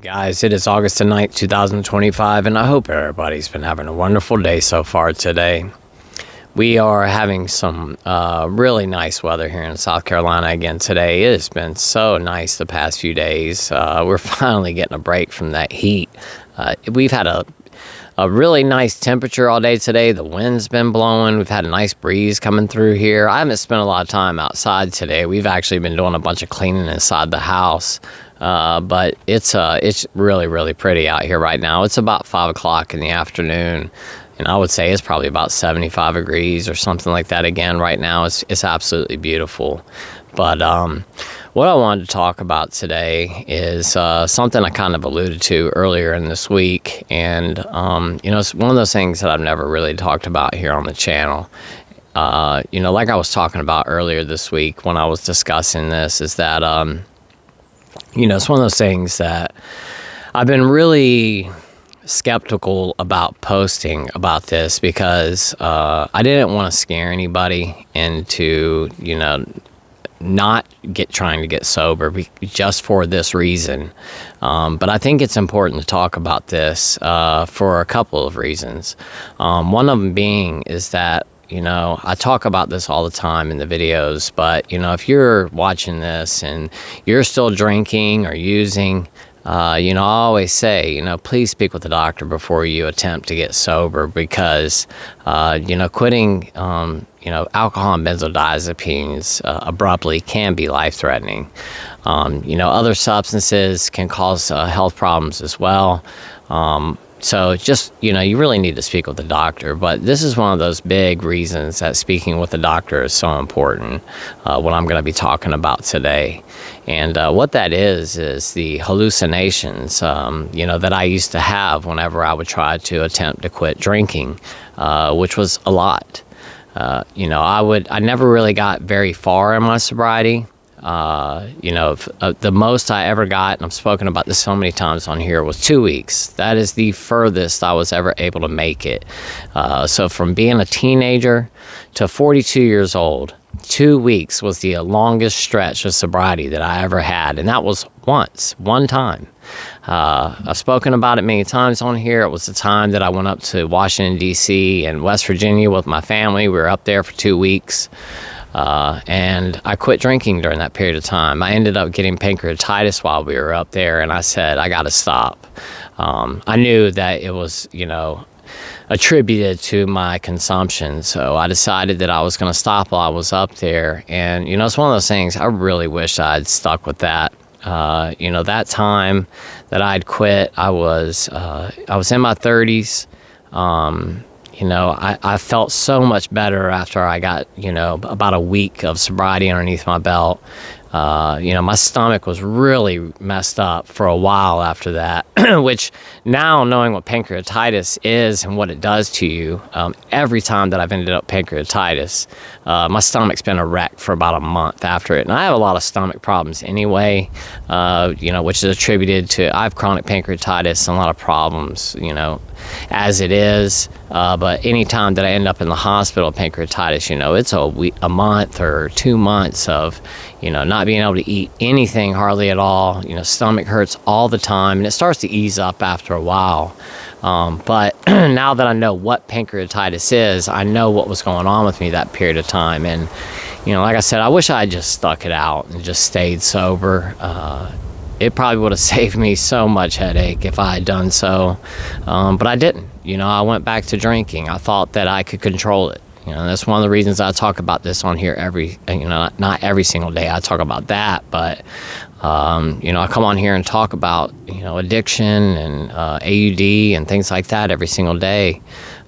Guys, it is August the 9th, 2025, and I hope everybody's been having a wonderful day so far today. We are having some really nice weather here in South Carolina again today. It has been so nice the past few days. We're finally getting a break from that heat. We've had a really nice temperature all day today. The wind's been blowing. We've had a nice breeze coming through here. I haven't spent a lot of time outside today. We've actually been doing a bunch of cleaning inside the house. But it's really, really pretty out here right now. It's about 5 o'clock in the afternoon, and I would say it's probably about 75 degrees or something like that again right now. It's absolutely beautiful. But what I wanted to talk about today is something I kind of alluded to earlier in this week, and it's one of those things that I've never really talked about here on the channel. Like I was talking about earlier this week when I was discussing this, is that it's one of those things that I've been really skeptical about posting about this because I didn't want to scare anybody into, not trying to get sober just for this reason. But I think it's important to talk about this for a couple of reasons. One of them being is that I talk about this all the time in the videos, but, if you're watching this and you're still drinking or using, I always say, please speak with the doctor before you attempt to get sober because, quitting, alcohol and benzodiazepines abruptly can be life-threatening. Other substances can cause health problems as well. So just, you really need to speak with the doctor. But this is one of those big reasons that speaking with the doctor is so important, what I'm going to be talking about today. And what that is the hallucinations, that I used to have whenever I would try to attempt to quit drinking, which was a lot. I never really got very far in my sobriety. The most I ever got, and I've spoken about this so many times on here, was 2 weeks. That is the furthest I was ever able to make it. So from being a teenager to 42 years old, 2 weeks was the longest stretch of sobriety that I ever had. And that was one time. I've spoken about it many times on here. It was the time that I went up to Washington, D.C. and West Virginia with my family. We were up there for 2 weeks. And I quit drinking during that period of time. I ended up getting pancreatitis while we were up there, and I said, I got to stop. I knew that it was, attributed to my consumption, so I decided that I was going to stop while I was up there. And, it's one of those things, I really wish I'd stuck with that. That time that I'd quit, I was in my 30s. I felt so much better after I got, about a week of sobriety underneath my belt. My stomach was really messed up for a while after that, which now knowing what pancreatitis is and what it does to you, every time that I've ended up pancreatitis, my stomach's been a wreck for about a month after it. And I have a lot of stomach problems anyway, which is attributed to, I have chronic pancreatitis and a lot of problems, as it is. But anytime that I end up in the hospital with pancreatitis, it's a month or 2 months of, not being able to eat anything hardly at all. Stomach hurts all the time, and it starts to ease up after a while. But now that I know what pancreatitis is, I know what was going on with me that period of time. And, like I said, I wish I had just stuck it out and just stayed sober. It probably would have saved me so much headache if I had done so. But I didn't. I went back to drinking. I thought that I could control it. That's one of the reasons I talk about this on here not every single day. I talk about that, but, I come on here and talk about, addiction and AUD and things like that every single day,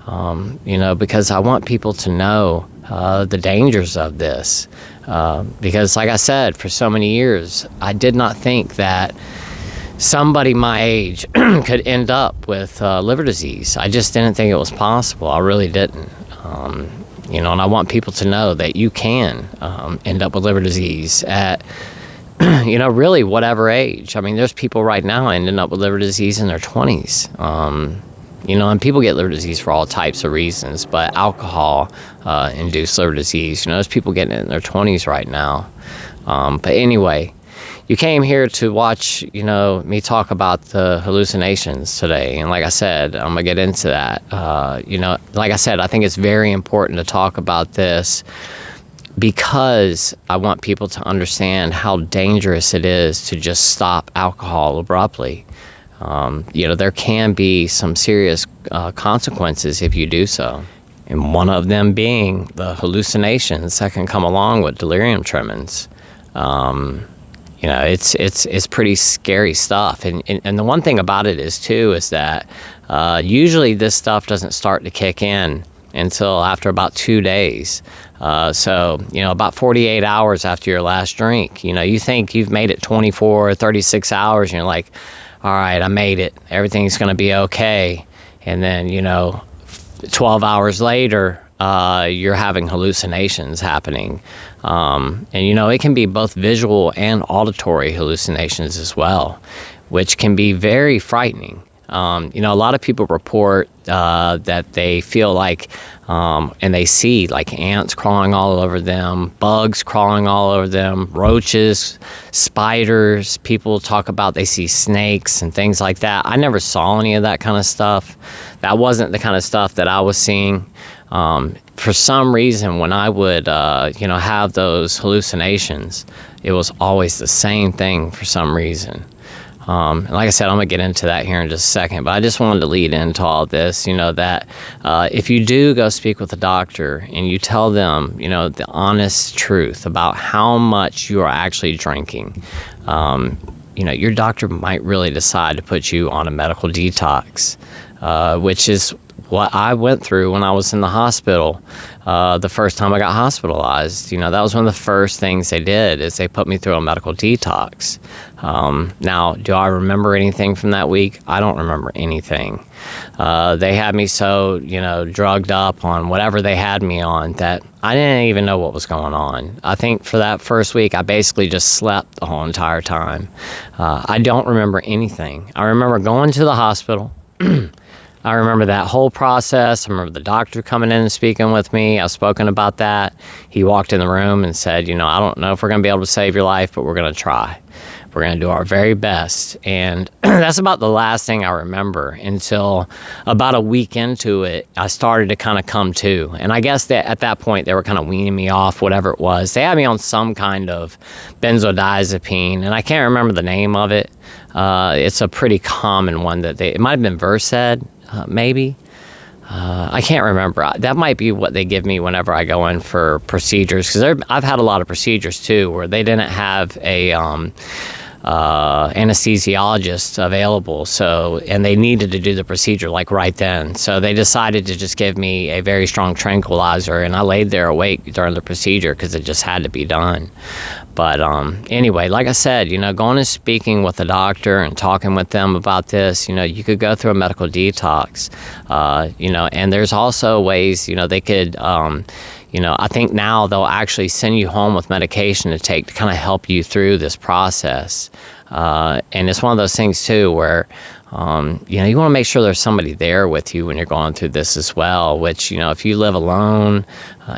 because I want people to know the dangers of this. Because like I said, for so many years, I did not think that somebody my age could end up with liver disease. I just didn't think it was possible. I really didn't. And I want people to know that you can end up with liver disease at, really whatever age. I mean, there's people right now ending up with liver disease in their 20s. and people get liver disease for all types of reasons, but alcohol induced liver disease, there's people getting it in their 20s right now. But anyway, you came here to watch, me talk about the hallucinations today. And like I said, I'm going to get into that. Like I said, I think it's very important to talk about this because I want people to understand how dangerous it is to just stop alcohol abruptly. There can be some serious consequences if you do so. And one of them being the hallucinations that can come along with delirium tremens. It's pretty scary stuff. And the one thing about it is that usually this stuff doesn't start to kick in until after about 2 days. So about 48 hours after your last drink, you think you've made it 24 or 36 hours, and you're like, all right, I made it. Everything's going to be okay. And then, 12 hours later, you're having hallucinations happening. And it can be both visual and auditory hallucinations as well, which can be very frightening. A lot of people report that they feel like, and they see like ants crawling all over them, bugs crawling all over them, roaches, spiders. People talk about they see snakes and things like that. I never saw any of that kind of stuff. That wasn't the kind of stuff that I was seeing. For some reason, when I would, have those hallucinations, it was always the same thing for some reason. And like I said, I'm going to get into that here in just a second, but I just wanted to lead into all this, that if you do go speak with a doctor and you tell them, the honest truth about how much you are actually drinking, your doctor might really decide to put you on a medical detox, which is what I went through when I was in the hospital. The first time I got hospitalized, that was one of the first things they did is they put me through a medical detox. Now, do I remember anything from that week? I don't remember anything. They had me so, drugged up on whatever they had me on that I didn't even know what was going on. I think for that first week, I basically just slept the whole entire time. I don't remember anything. I remember going to the hospital. I remember that whole process. I remember the doctor coming in and speaking with me. I've spoken about that. He walked in the room and said, I don't know if we're going to be able to save your life, but we're going to try. We're going to do our very best. And that's about the last thing I remember until about a week into it, I started to kind of come to. And I guess that at that point, they were kind of weaning me off, whatever it was. They had me on some kind of benzodiazepine, and I can't remember the name of it. It's a pretty common one it might have been Versed. Maybe. I can't remember. That might be what they give me whenever I go in for procedures, because I've had a lot of procedures too where they didn't have a anesthesiologist available, and they needed to do the procedure like right then. So they decided to just give me a very strong tranquilizer, and I laid there awake during the procedure because it just had to be done. But anyway, like I said, going and speaking with a doctor and talking with them about this, you could go through a medical detox, and there's also ways, they could, I think now they'll actually send you home with medication to take to kind of help you through this process. And it's one of those things too where, you want to make sure there's somebody there with you when you're going through this as well, which, if you live alone,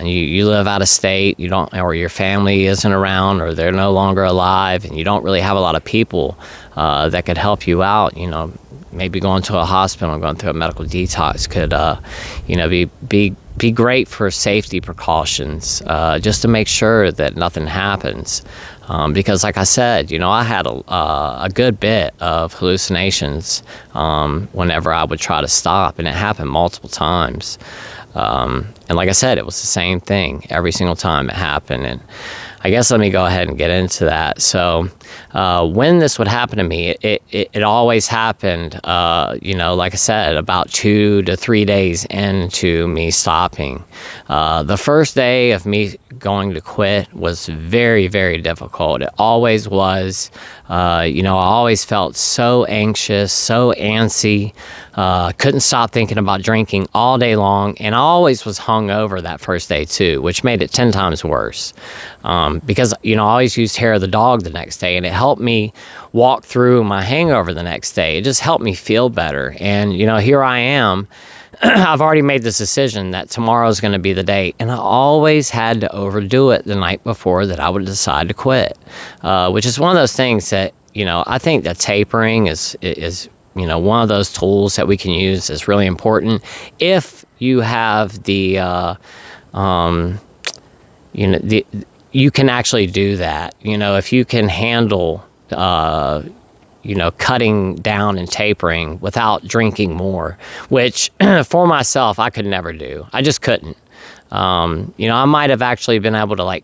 you live out of state, or your family isn't around, or they're no longer alive, and you don't really have a lot of people that could help you out, maybe going to a hospital and going through a medical detox could, be great for safety precautions, just to make sure that nothing happens. Because like I said, I had a good bit of hallucinations whenever I would try to stop, and it happened multiple times. And like I said, it was the same thing every single time it happened. And I guess let me go ahead and get into that. So when this would happen to me, it always happened, like I said, about 2 to 3 days into me stopping. The first day of me going to quit was very, very difficult. It always was. I always felt so anxious, so antsy, couldn't stop thinking about drinking all day long, and I always was hungover that first day too, which made it 10 times worse. Because, I always used hair of the dog the next day, and it helped me walk through my hangover the next day. It just helped me feel better. And, here I am. I've already made this decision that tomorrow's going to be the day, and I always had to overdo it the night before that I would decide to quit, which is one of those things that, I think that tapering is one of those tools that we can use is really important if you have you can actually do that. If you can handle cutting down and tapering without drinking more, which for myself, I could never do. I just couldn't. I might have actually been able to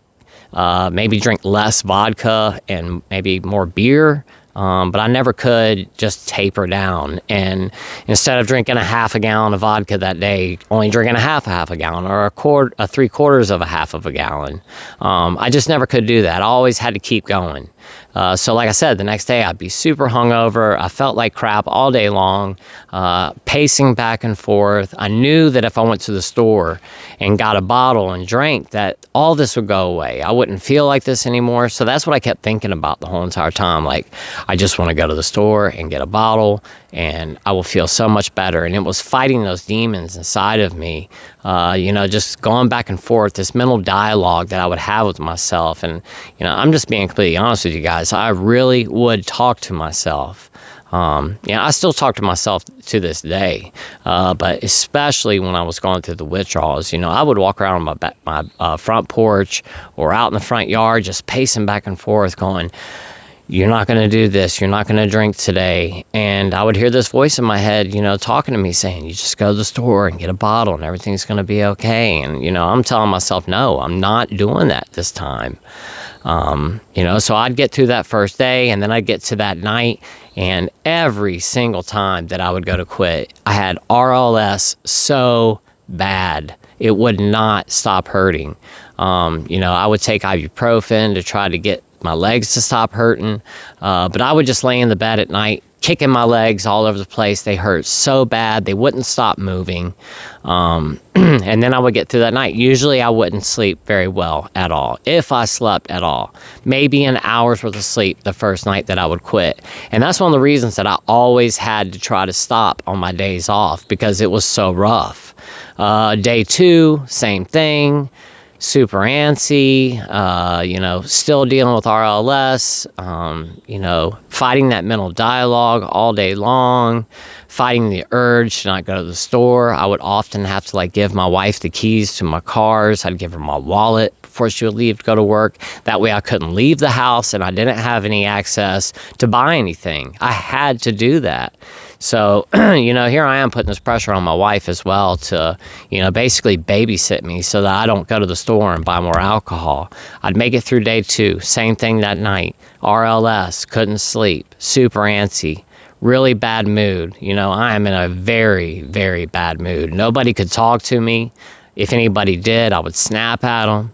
maybe drink less vodka and maybe more beer, but I never could just taper down. And instead of drinking a half a gallon of vodka that day, only drinking a half a gallon or a 3/4 of a half of a gallon. I just never could do that. I always had to keep going. So like I said, the next day I'd be super hungover. I felt like crap all day long, pacing back and forth. I knew that if I went to the store and got a bottle and drank, that all this would go away. I wouldn't feel like this anymore. So that's what I kept thinking about the whole entire time. Like, I just want to go to the store and get a bottle and I will feel so much better. And it was fighting those demons inside of me, just going back and forth, this mental dialogue that I would have with myself. And, I'm just being completely honest with you guys. I really would talk to myself. I still talk to myself to this day, but especially when I was going through the withdrawals, I would walk around on my front porch or out in the front yard, just pacing back and forth going, you're not going to do this. You're not going to drink today. And I would hear this voice in my head, talking to me saying, you just go to the store and get a bottle and everything's going to be okay. And, I'm telling myself, no, I'm not doing that this time. So I'd get through that first day and then I'd get to that night, and every single time that I would go to quit, I had RLS so bad. It would not stop hurting. I would take ibuprofen to try to get my legs to stop hurting, but I would just lay in the bed at night kicking my legs all over the place. They hurt so bad they wouldn't stop moving, and then I would get through that night. Usually I wouldn't sleep very well at all, if I slept at all. Maybe an hour's worth of sleep the first night that I would quit. And that's one of the reasons that I always had to try to stop on my days off, because it was so rough. Day 2, same thing. Super antsy, still dealing with RLS, fighting that mental dialogue all day long, fighting the urge to not go to the store. I would often have to give my wife the keys to my cars. I'd give her my wallet before she would leave to go to work. That way I couldn't leave the house and I didn't have any access to buy anything. I had to do that. So, here I am putting this pressure on my wife as well to, basically babysit me so that I don't go to the store and buy more alcohol. I'd make it through day 2, same thing that night. RLS, couldn't sleep, super antsy, really bad mood. I am in a very, very bad mood. Nobody could talk to me. If anybody did, I would snap at them.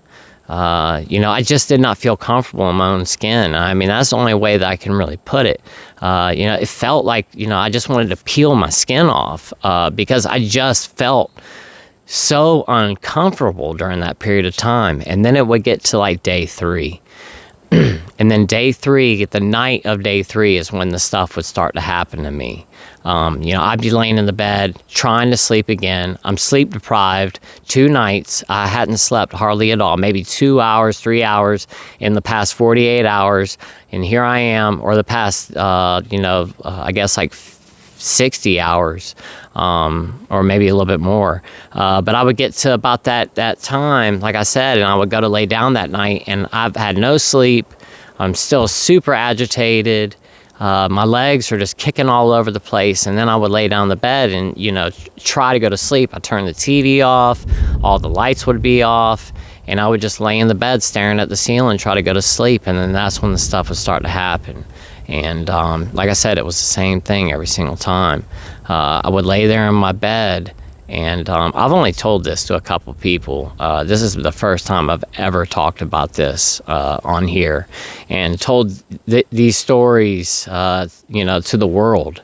I just did not feel comfortable in my own skin. I mean, that's the only way that I can really put it. It felt like, I just wanted to peel my skin off, because I just felt so uncomfortable during that period of time. And then it would get to day 3. And then day 3, the night of day 3 is when the stuff would start to happen to me. I'd be laying in the bed trying to sleep again. I'm sleep deprived. 2 nights. I hadn't slept hardly at all, maybe 2 hours, 3 hours in the past 48 hours. And here I am, or the past, I guess 60 hours, or maybe a little bit more. But I would get to about that time, like I said, and I would go to lay down that night, and I've had no sleep. I'm still super agitated. My legs are just kicking all over the place. And then I would lay down the bed and, try to go to sleep. I'd turn the TV off. All the lights would be off. And I would just lay in the bed staring at the ceiling, try to go to sleep. And then that's when the stuff would start to happen. And like I said, it was the same thing every single time. I would lay there in my bed And I've only told this to a couple people. This is the first time I've ever talked about this on here and told these stories, to the world.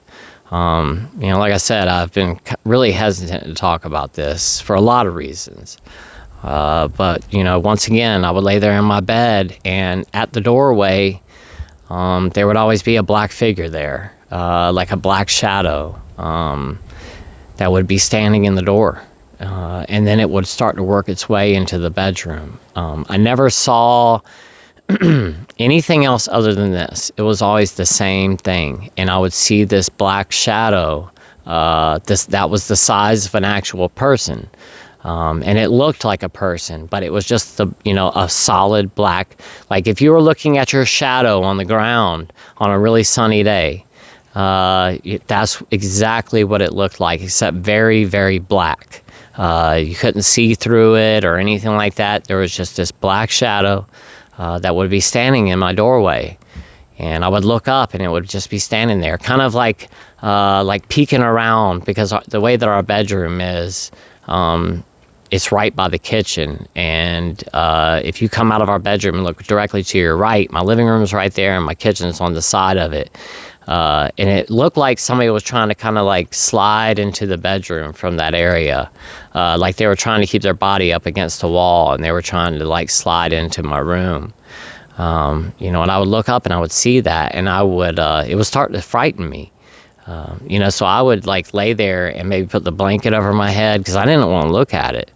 Like I said, I've been really hesitant to talk about this for a lot of reasons. But once again, I would lay there in my bed, and at the doorway, there would always be a black figure there, like a black shadow. That would be standing in the door. And then it would start to work its way into the bedroom. I never saw anything else other than this. It was always the same thing. And I would see this black shadow, that was the size of an actual person. And it looked like a person, but it was just a solid black, like if you were looking at your shadow on the ground on a really sunny day, that's exactly what it looked like, except very, very black. You couldn't see through it or anything like that. There was just this black shadow that would be standing in my doorway. And I would look up, and it would just be standing there, kind of like peeking around, because the way that our bedroom is, it's right by the kitchen. And if you come out of our bedroom and look directly to your right, my living room is right there, and my kitchen is on the side of it. And it looked like somebody was trying to kind of like slide into the bedroom from that area. Like they were trying to keep their body up against the wall, and they were trying to like slide into my room. And I would look up and I would see that, and it would start to frighten me. So I would like lay there and maybe put the blanket over my head because I didn't want to look at it.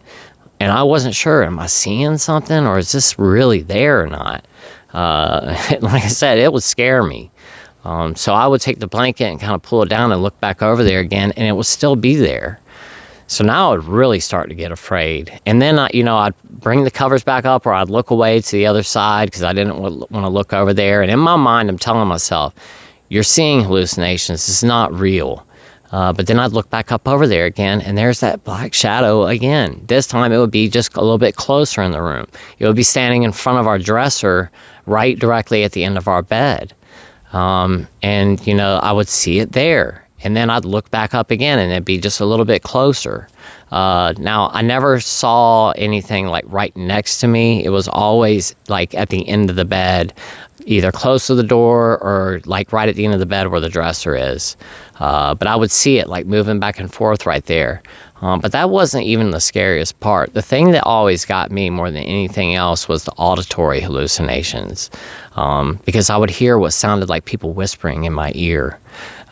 And I wasn't sure, am I seeing something, or is this really there or not? Like I said, it would scare me. So I would take the blanket and kind of pull it down and look back over there again, and it would still be there. So now I would really start to get afraid. And then, I'd bring the covers back up, or I'd look away to the other side because I didn't want to look over there. And in my mind, I'm telling myself, you're seeing hallucinations. It's not real. But then I'd look back up over there again, and there's that black shadow again. This time it would be just a little bit closer in the room. It would be standing in front of our dresser, right directly at the end of our bed. I would see it there. And then I'd look back up again, and it'd be just a little bit closer. Now, I never saw anything like right next to me. It was always like at the end of the bed, either close to the door or like right at the end of the bed where the dresser is. But I would see it like moving back and forth right there. But that wasn't even the scariest part. The thing that always got me more than anything else was the auditory hallucinations. Because I would hear what sounded like people whispering in my ear.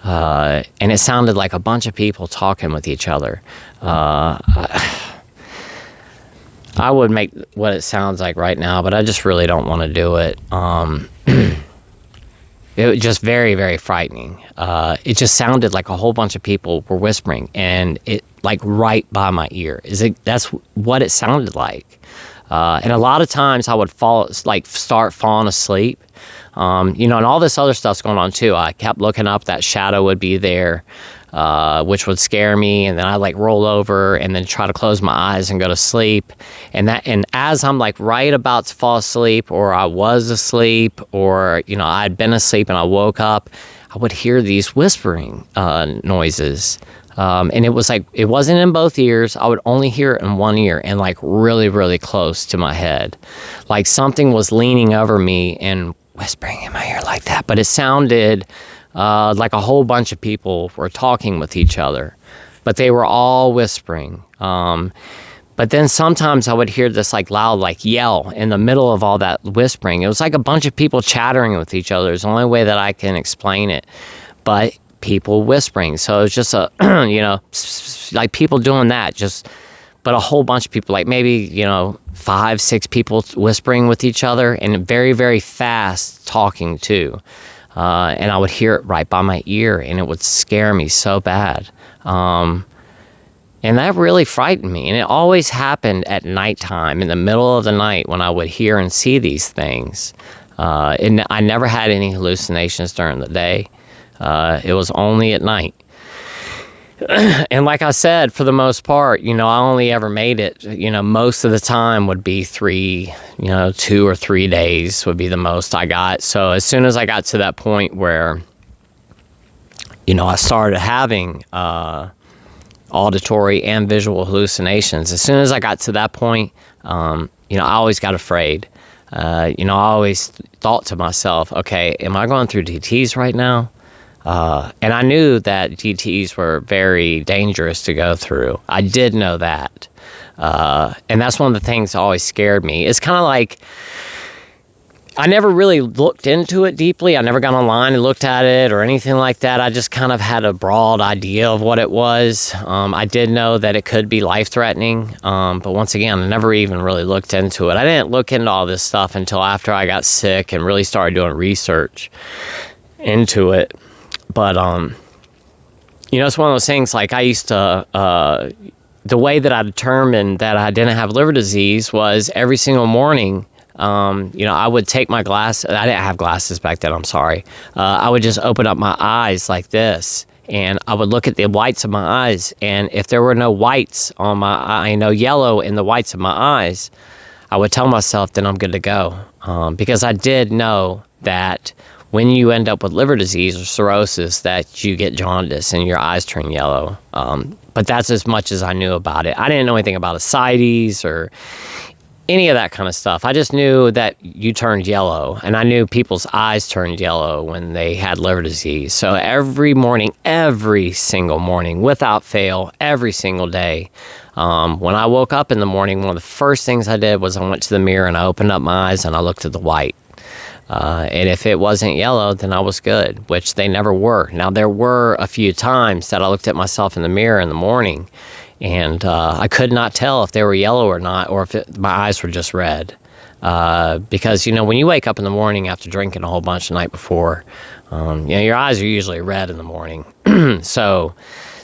And it sounded like a bunch of people talking with each other. I would make what it sounds like right now, but I just really don't want to do it. It was just very, very frightening. It just sounded like a whole bunch of people were whispering, and it like right by my ear. That's what it sounded like. And a lot of times I would start falling asleep. And all this other stuff's going on too. I kept looking up, that shadow would be there, which would scare me. And then I'd like roll over and then try to close my eyes and go to sleep. And as I'm like right about to fall asleep, or I was asleep, or, I'd been asleep and I woke up, I would hear these whispering, noises. And it was like, it wasn't in both ears. I would only hear it in one ear, and like really, really close to my head. Like something was leaning over me and whispering in my ear like that. But it sounded like a whole bunch of people were talking with each other, but they were all whispering. But then sometimes I would hear this like loud like yell in the middle of all that whispering. It was like a bunch of people chattering with each other. It's the only way that I can explain it. But people whispering. So it was just like people doing that, but a whole bunch of people, like maybe, 5, 6 people whispering with each other, and very, very fast talking too. And I would hear it right by my ear, and it would scare me so bad. And that really frightened me. And it always happened at nighttime, in the middle of the night, when I would hear and see these things. And I never had any hallucinations during the day. It was only at night. And like I said, for the most part, I only ever made it, most of the time would be 2 or 3 days would be the most I got. So as soon as I got to that point where, I started having auditory, and visual hallucinations. As soon as I got to that point, I always got afraid. I always thought to myself, okay, am I going through DTs right now? And I knew that DTs were very dangerous to go through. I did know that. And that's one of the things that always scared me. It's kind of like, I never really looked into it deeply. I never got online and looked at it or anything like that. I just kind of had a broad idea of what it was. I did know that it could be life-threatening. But once again, I never even really looked into it. I didn't look into all this stuff until after I got sick and really started doing research into it. But, it's one of those things, like I used to, the way that I determined that I didn't have liver disease was every single morning, I would take my glass. I didn't have glasses back then, I'm sorry. I would just open up my eyes like this, and I would look at the whites of my eyes. And if there were no whites on my eye, no yellow in the whites of my eyes, I would tell myself that I'm good to go. Because I did know that when you end up with liver disease or cirrhosis, that you get jaundice and your eyes turn yellow. But that's as much as I knew about it. I didn't know anything about ascites or any of that kind of stuff. I just knew that you turned yellow, and I knew people's eyes turned yellow when they had liver disease. So every morning, every single morning, without fail, every single day, when I woke up in the morning, one of the first things I did was I went to the mirror and I opened up my eyes and I looked at the white. And if it wasn't yellow, then I was good, which they never were. Now, there were a few times that I looked at myself in the mirror in the morning, and I could not tell if they were yellow or not, or if my eyes were just red. Because, when you wake up in the morning after drinking a whole bunch the night before, your eyes are usually red in the morning. So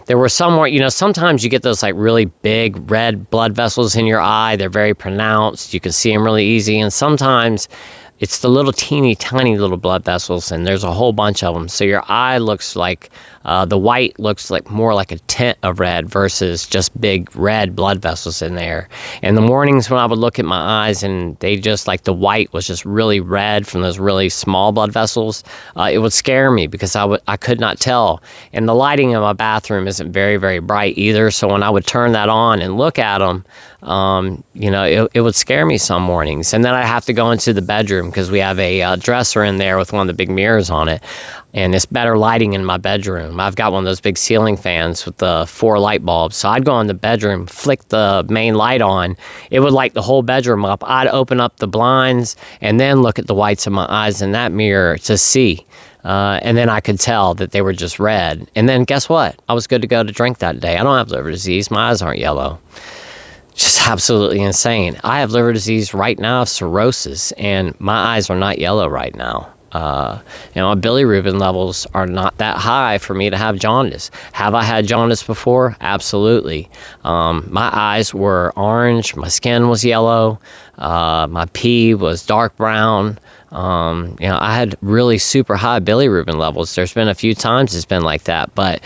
there were somewhere, sometimes you get those like really big red blood vessels in your eye. They're very pronounced. You can see them really easy. And sometimes it's the little teeny tiny little blood vessels, and there's a whole bunch of them. So your eye looks like, the white looks like more like a tint of red versus just big red blood vessels in there. And the mornings when I would look at my eyes and they just like the white was just really red from those really small blood vessels, it would scare me because I could not tell. And the lighting in my bathroom isn't very, very bright either. So when I would turn that on and look at them, it would scare me some mornings. And then I have to go into the bedroom because we have a dresser in there with one of the big mirrors on it. And it's better lighting in my bedroom. I've got one of those big ceiling fans with the 4 light bulbs. So I'd go in the bedroom, flick the main light on. It would light the whole bedroom up. I'd open up the blinds and then look at the whites of my eyes in that mirror to see. And then I could tell that they were just red. And then guess what? I was good to go to drink that day. I don't have liver disease. My eyes aren't yellow. Just absolutely insane. I have liver disease right now, cirrhosis, and my eyes are not yellow right now. My bilirubin levels are not that high for me to have jaundice. Have I had jaundice before? Absolutely. My eyes were orange. My skin was yellow. My pee was dark brown. I had really super high bilirubin levels. There's been a few times it's been like that, but,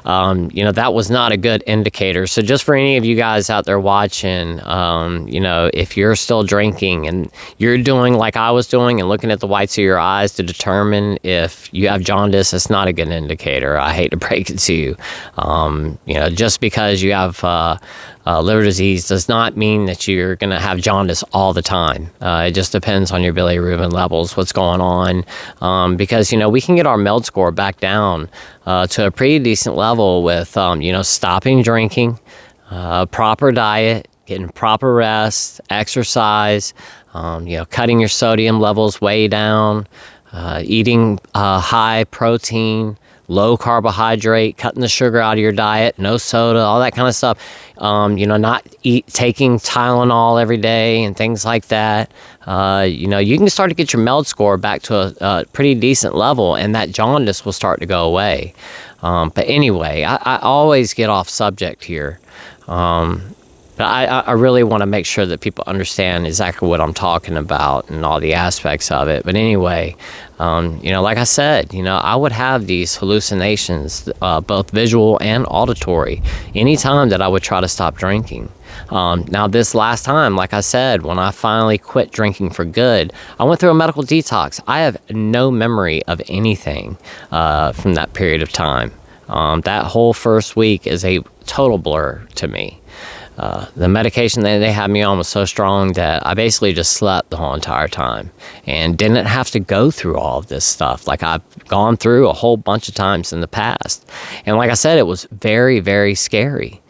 that was not a good indicator. So just for any of you guys out there watching, if you're still drinking and you're doing like I was doing and looking at the whites of your eyes to determine if you have jaundice, it's not a good indicator. I hate to break it to you. Just because you have liver disease does not mean that you're going to have jaundice all the time. It just depends on your bilirubin levels, what's going on. Because, we can get our MELD score back down to a pretty decent level with, stopping drinking, proper diet, getting proper rest, exercise, cutting your sodium levels way down, eating high protein, low carbohydrate, cutting the sugar out of your diet, no soda, all that kind of stuff. Not taking Tylenol every day and things like that. You can start to get your MELD score back to a pretty decent level, and that jaundice will start to go away. But anyway, I always get off subject here. But I really want to make sure that people understand exactly what I'm talking about and all the aspects of it. But anyway, like I said, I would have these hallucinations, both visual and auditory, anytime that I would try to stop drinking. Now, this last time, like I said, when I finally quit drinking for good, I went through a medical detox. I have no memory of anything from that period of time. That whole first week is a total blur to me. The medication that they had me on was so strong that I basically just slept the whole entire time and didn't have to go through all of this stuff like I've gone through a whole bunch of times in the past. And like I said, it was very, very scary.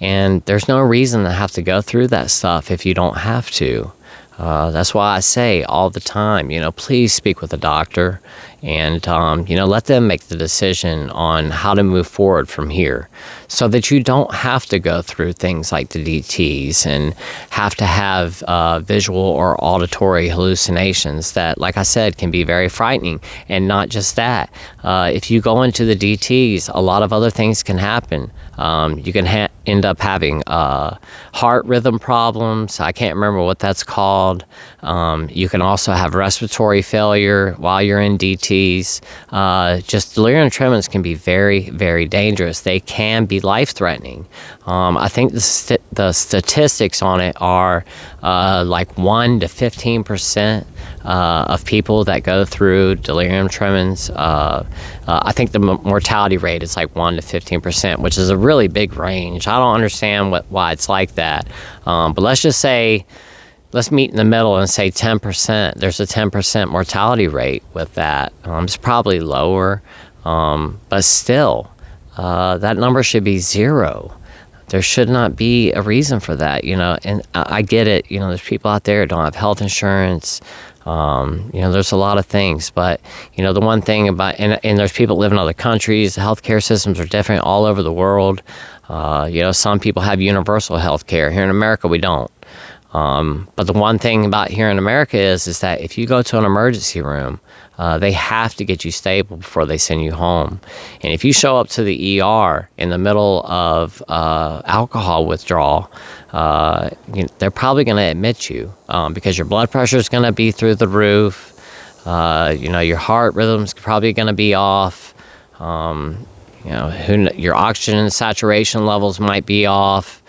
And there's no reason to have to go through that stuff if you don't have to. That's why I say all the time, please speak with a doctor and, let them make the decision on how to move forward from here so that you don't have to go through things like the DTs and have to have visual or auditory hallucinations that, like I said, can be very frightening. And not just that. If you go into the DTs, a lot of other things can happen. You can end up having heart rhythm problems. I can't remember what that's called. You can also have respiratory failure while you're in DTs. Just delirium tremens can be very, very dangerous. They can be life-threatening. I think the statistics on it are like 1 to 15% of people that go through delirium tremens. I think the mortality rate is like 1 to 15%, which is a really big range. I don't understand why it's like that. But let's meet in the middle and say 10%. There's a 10% mortality rate with that. It's probably lower, but still, that number should be 0. There should not be a reason for that, and I get it. There's people out there who don't have health insurance. There's a lot of things, but, the one thing about, and there's people living in other countries, the healthcare systems are different all over the world. Some people have universal health care. Here in America, we don't. But the one thing about here in America is that if you go to an emergency room, they have to get you stable before they send you home. And if you show up to the ER in the middle of alcohol withdrawal, they're probably going to admit you because your blood pressure is going to be through the roof. Your heart rhythm's probably going to be off. Your oxygen saturation levels might be off.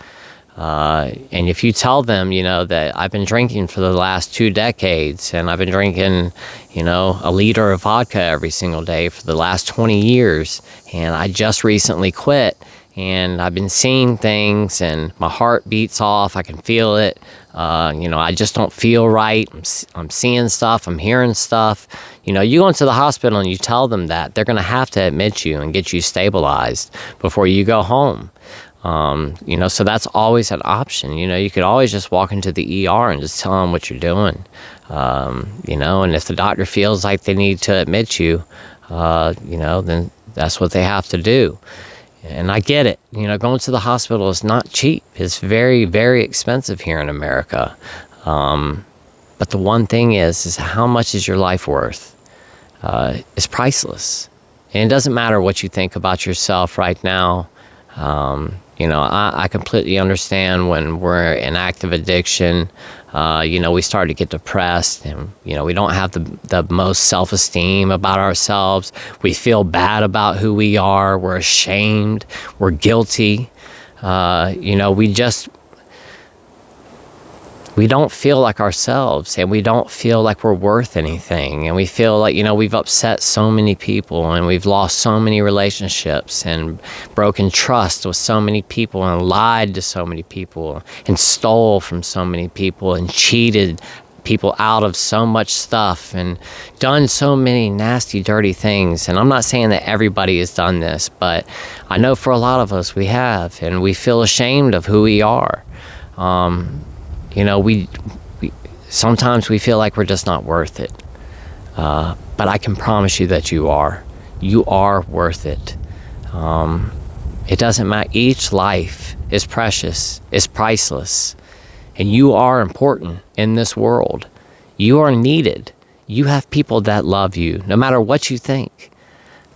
And if you tell them, that I've been drinking for the last 2 decades and I've been drinking, a liter of vodka every single day for the last 20 years and I just recently quit and I've been seeing things and my heart beats off, I can feel it, I just don't feel right, I'm seeing stuff, I'm hearing stuff. You go into the hospital and you tell them that, they're going to have to admit you and get you stabilized before you go home. So that's always an option. You could always just walk into the ER and just tell them what you're doing. And if the doctor feels like they need to admit you, then that's what they have to do. And I get it. Going to the hospital is not cheap. It's very, very expensive here in America. But the one thing is how much is your life worth? It's priceless. And it doesn't matter what you think about yourself right now. I completely understand when we're in active addiction, we start to get depressed and, we don't have the most self-esteem about ourselves. We feel bad about who we are. We're ashamed. We're guilty. We don't feel like ourselves and we don't feel like we're worth anything. And we feel like, we've upset so many people and we've lost so many relationships and broken trust with so many people and lied to so many people and stole from so many people and cheated people out of so much stuff and done so many nasty, dirty things. And I'm not saying that everybody has done this, but I know for a lot of us we have, and we feel ashamed of who we are. We sometimes we feel like we're just not worth it. But I can promise you that you are. You are worth it. It doesn't matter. Each life is precious, is priceless, and you are important in this world. You are needed. You have people that love you, no matter what you think.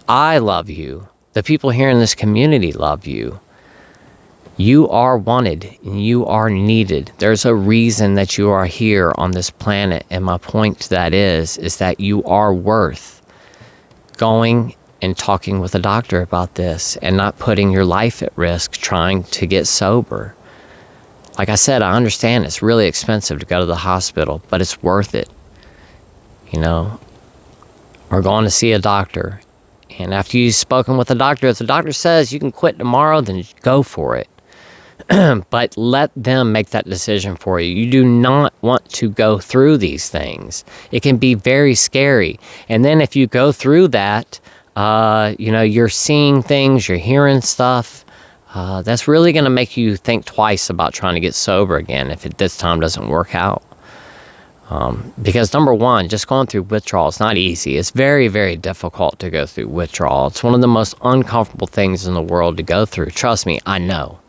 I love you. The people here in this community love you. You are wanted and you are needed. There's a reason that you are here on this planet. And my point to that is that you are worth going and talking with a doctor about this and not putting your life at risk trying to get sober. Like I said, I understand it's really expensive to go to the hospital, but it's worth it. Or going to see a doctor. And after you've spoken with the doctor, if the doctor says you can quit tomorrow, then go for it. But let them make that decision for you. You do not want to go through these things. It can be very scary. And then if you go through that, you're seeing things, you're hearing stuff. That's really going to make you think twice about trying to get sober again if this time doesn't work out. Because number one, just going through withdrawal is not easy. It's very, very difficult to go through withdrawal. It's one of the most uncomfortable things in the world to go through. Trust me, I know.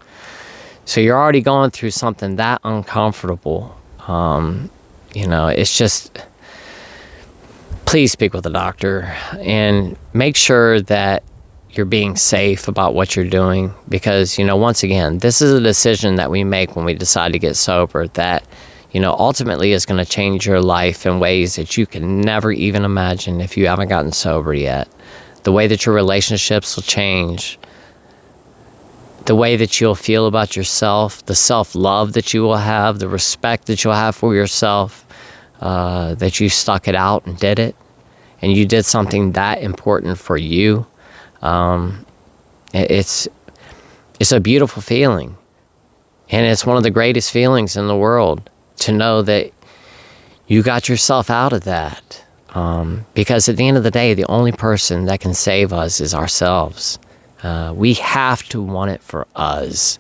So you're already going through something that uncomfortable. It's just, please speak with a doctor and make sure that you're being safe about what you're doing. Because, once again, this is a decision that we make when we decide to get sober that, ultimately is going to change your life in ways that you can never even imagine if you haven't gotten sober yet. The way that your relationships will change, the way that you'll feel about yourself, the self-love that you will have, the respect that you'll have for yourself, that you stuck it out and did it, and you did something that important for you. It's a beautiful feeling, and it's one of the greatest feelings in the world to know that you got yourself out of that. Because at the end of the day, the only person that can save us is ourselves. We have to want it for us.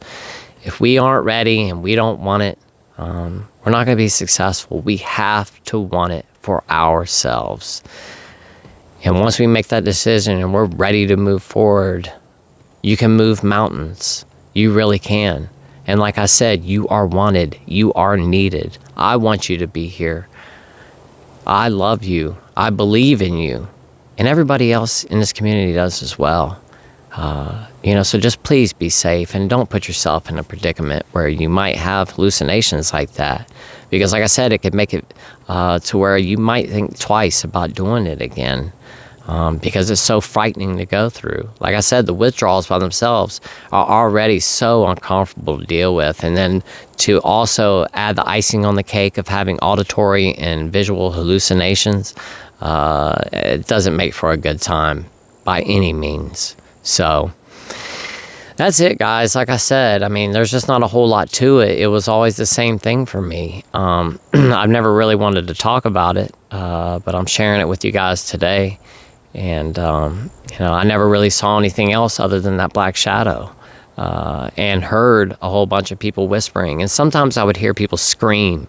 If we aren't ready and we don't want it, we're not going to be successful. We have to want it for ourselves. And once we make that decision and we're ready to move forward, you can move mountains. You really can. And like I said, you are wanted. You are needed. I want you to be here. I love you. I believe in you. And everybody else in this community does as well. So just please be safe and don't put yourself in a predicament where you might have hallucinations like that. Because like I said, it could make it to where you might think twice about doing it again. Because it's so frightening to go through. Like I said, the withdrawals by themselves are already so uncomfortable to deal with. And then to also add the icing on the cake of having auditory and visual hallucinations, it doesn't make for a good time by any means. So that's it, guys. Like I said, there's just not a whole lot to it. It was always the same thing for me. I've never really wanted to talk about it, but I'm sharing it with you guys today. And, I never really saw anything else other than that black shadow, and heard a whole bunch of people whispering. And sometimes I would hear people scream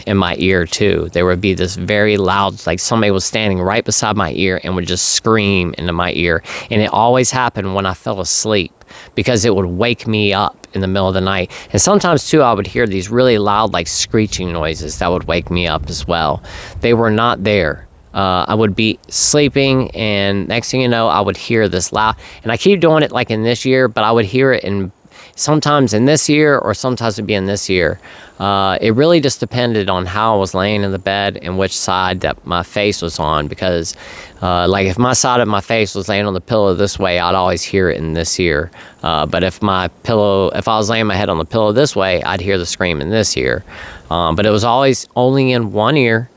in my ear, too. There would be this very loud, like somebody was standing right beside my ear and would just scream into my ear. And it always happened when I fell asleep because it would wake me up in the middle of the night. And sometimes, too, I would hear these really loud, like screeching noises that would wake me up as well. They were not there. I would be sleeping, and next thing you know, I would hear this loud, and I keep doing it like in this year, but I would hear it sometimes in this year, or sometimes it'd be in this year. It really just depended on how I was laying in the bed and which side that my face was on, because if my side of my face was laying on the pillow this way, I'd always hear it in this ear. But if I was laying my head on the pillow this way, I'd hear the scream in this ear. But it was always only in one ear.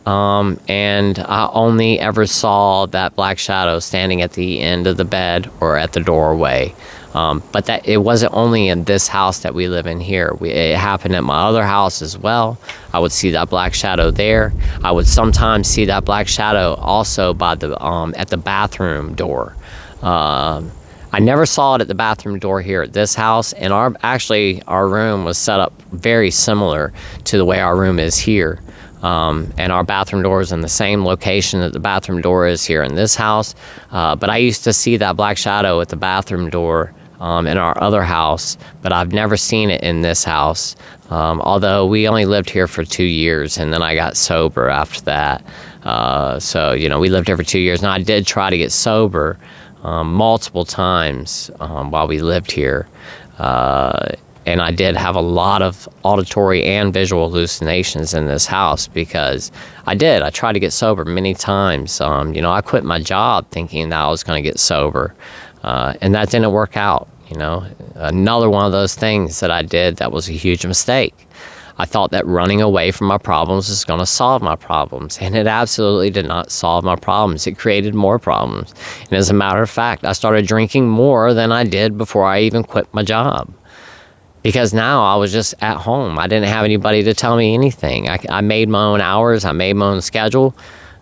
And I only ever saw that black shadow standing at the end of the bed or at the doorway. But that it wasn't only in this house that we live in here. It happened at my other house as well. I would see that black shadow there. I would sometimes see that black shadow also by at the bathroom door. I never saw it at the bathroom door here at this house, and our room was set up very similar to the way our room is here. And our bathroom door is in the same location that the bathroom door is here in this house. But I used to see that black shadow at the bathroom door in our other house, but I've never seen it in this house. Although we only lived here for 2 years, and then I got sober after that. We lived here for 2 years, and I did try to get sober multiple times while we lived here. And I did have a lot of auditory and visual hallucinations in this house because I tried to get sober many times. I quit my job thinking that I was going to get sober, and that didn't work out. Another one of those things that I did that was a huge mistake. I thought that running away from my problems was going to solve my problems, and it absolutely did not solve my problems. It created more problems. And as a matter of fact, I started drinking more than I did before I even quit my job. Because now I was just at home. I didn't have anybody to tell me anything. I made my own hours. I made my own schedule.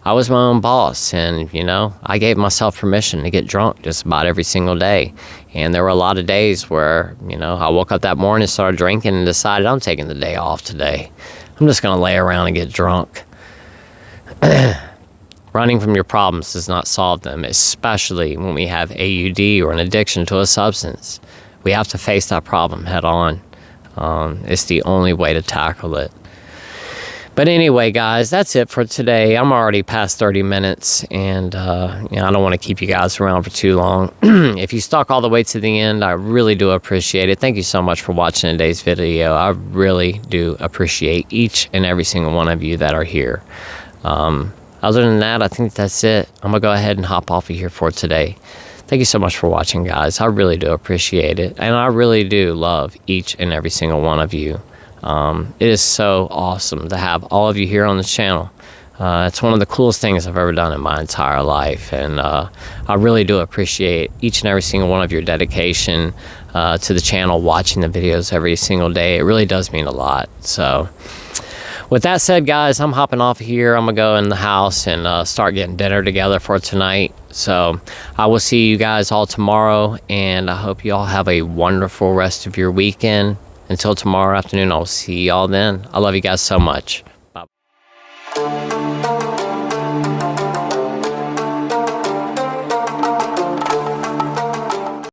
I was my own boss, and, you know, I gave myself permission to get drunk just about every single day. And there were a lot of days where, you know, I woke up that morning, started drinking, and decided I'm taking the day off today. I'm just going to lay around and get drunk. Running from your problems does not solve them, especially when we have AUD or an addiction to a substance. We have to face that problem head on. It's the only way to tackle it. But anyway, guys, that's it for today. I'm already past 30 minutes, and you know, I don't want to keep you guys around for too long. If you stuck all the way to the end, I really do appreciate it. Thank you so much for watching today's video. I really do appreciate each and every single one of you that are here. Other than that, I think that's it. I'm going to go ahead and hop off of here for today. Thank you so much for watching, guys. I really do appreciate it, and I really do love each and every single one of you. It is so awesome to have all of you here on the channel. It's one of the coolest things I've ever done in my entire life, and I really do appreciate each and every single one of your dedication to the channel, watching the videos every single day. It really does mean a lot. So with that said, guys, I'm hopping off here. I'm gonna go in the house and start getting dinner together for tonight. So I will see you guys all tomorrow, and I hope you all have a wonderful rest of your weekend. Until tomorrow afternoon, I'll see y'all then. I love you guys so much.